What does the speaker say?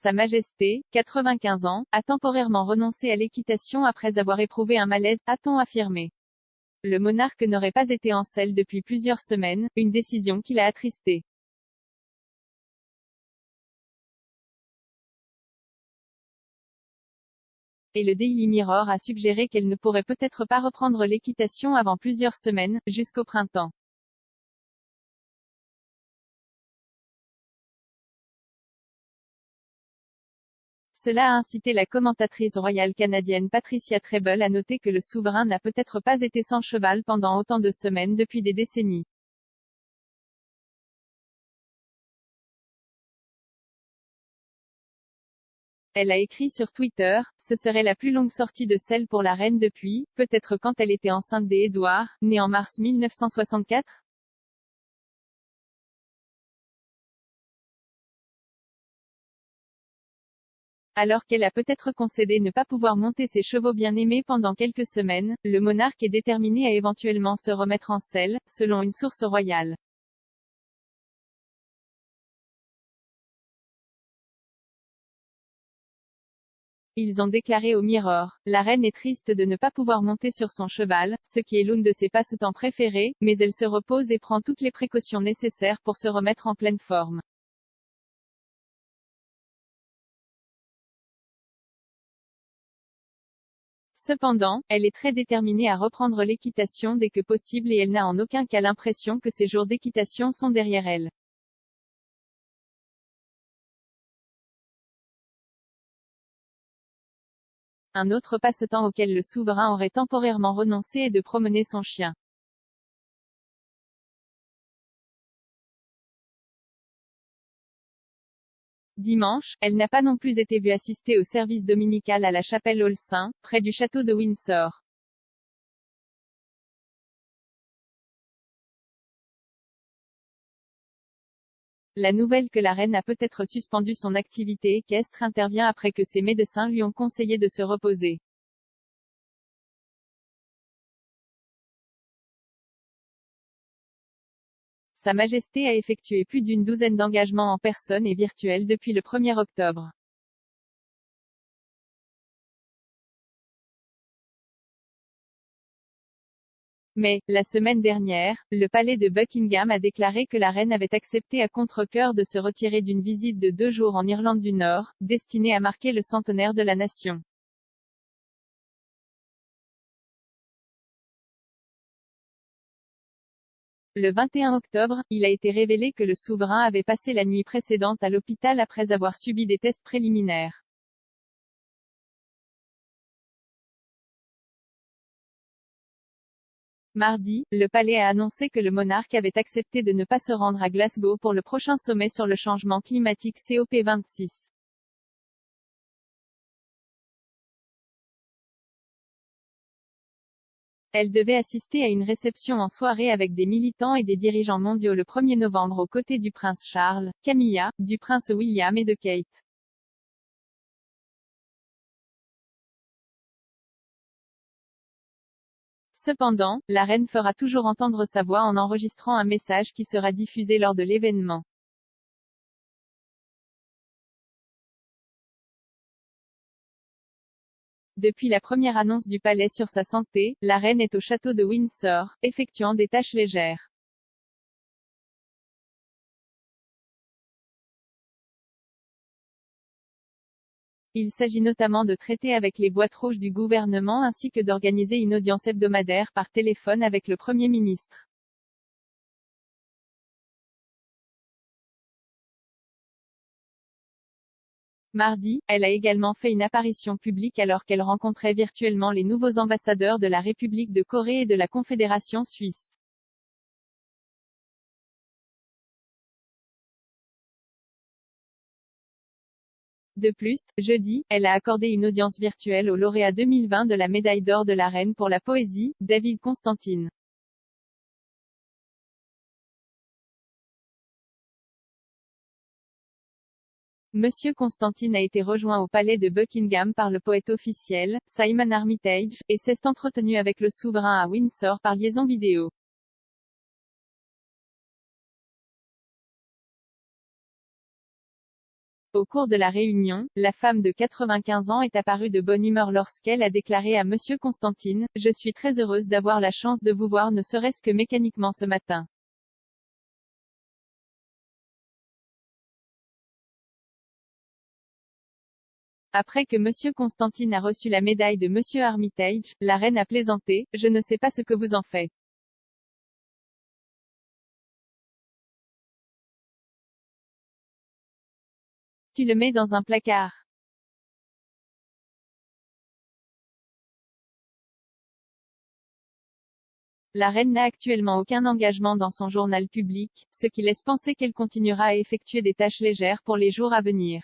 Sa Majesté, 95 ans, a temporairement renoncé à l'équitation après avoir éprouvé un malaise, a-t-on affirmé. Le monarque n'aurait pas été en selle depuis plusieurs semaines, une décision qui l'a attristé. Et le Daily Mirror a suggéré qu'elle ne pourrait peut-être pas reprendre l'équitation avant plusieurs semaines, jusqu'au printemps. Cela a incité la commentatrice royale canadienne Patricia Treble à noter que le souverain n'a peut-être pas été sans cheval pendant autant de semaines depuis des décennies. Elle a écrit sur Twitter, ce serait la plus longue sortie de selle pour la reine depuis, peut-être quand elle était enceinte d'Édouard, né en mars 1964. Alors qu'elle a peut-être concédé ne pas pouvoir monter ses chevaux bien-aimés pendant quelques semaines, le monarque est déterminé à éventuellement se remettre en selle, selon une source royale. Ils ont déclaré au Mirror, la reine est triste de ne pas pouvoir monter sur son cheval, ce qui est l'une de ses passe-temps préférés, mais elle se repose et prend toutes les précautions nécessaires pour se remettre en pleine forme. Cependant, elle est très déterminée à reprendre l'équitation dès que possible et elle n'a en aucun cas l'impression que ses jours d'équitation sont derrière elle. Un autre passe-temps auquel le souverain aurait temporairement renoncé est de promener son chien. Dimanche, elle n'a pas non plus été vue assister au service dominical à la chapelle All Saints, près du château de Windsor. La nouvelle que la reine a peut-être suspendu son activité équestre intervient après que ses médecins lui ont conseillé de se reposer. Sa Majesté a effectué plus d'une douzaine d'engagements en personne et virtuels depuis le 1er octobre. Mais, la semaine dernière, le palais de Buckingham a déclaré que la reine avait accepté à contre-cœur de se retirer d'une visite de 2 jours en Irlande du Nord, destinée à marquer le centenaire de la nation. Le 21 octobre, il a été révélé que le souverain avait passé la nuit précédente à l'hôpital après avoir subi des tests préliminaires. Mardi, le palais a annoncé que le monarque avait accepté de ne pas se rendre à Glasgow pour le prochain sommet sur le changement climatique COP26. Elle devait assister à une réception en soirée avec des militants et des dirigeants mondiaux le 1er novembre aux côtés du prince Charles, Camilla, du prince William et de Kate. Cependant, la reine fera toujours entendre sa voix en enregistrant un message qui sera diffusé lors de l'événement. Depuis la première annonce du palais sur sa santé, la reine est au château de Windsor, effectuant des tâches légères. Il s'agit notamment de traiter avec les boîtes rouges du gouvernement ainsi que d'organiser une audience hebdomadaire par téléphone avec le Premier ministre. Mardi, elle a également fait une apparition publique alors qu'elle rencontrait virtuellement les nouveaux ambassadeurs de la République de Corée et de la Confédération suisse. De plus, jeudi, elle a accordé une audience virtuelle au lauréat 2020 de la médaille d'or de la reine pour la poésie, David Constantine. Monsieur Constantine a été rejoint au palais de Buckingham par le poète officiel, Simon Armitage, et s'est entretenu avec le souverain à Windsor par liaison vidéo. Au cours de la réunion, la femme de 95 ans est apparue de bonne humeur lorsqu'elle a déclaré à Monsieur Constantine: « Je suis très heureuse d'avoir la chance de vous voir ne serait-ce que mécaniquement ce matin. » Après que Monsieur Constantine a reçu la médaille de Monsieur Armitage, la reine a plaisanté: « Je ne sais pas ce que vous en faites. Tu le mets dans un placard. » La reine n'a actuellement aucun engagement dans son journal public, ce qui laisse penser qu'elle continuera à effectuer des tâches légères pour les jours à venir.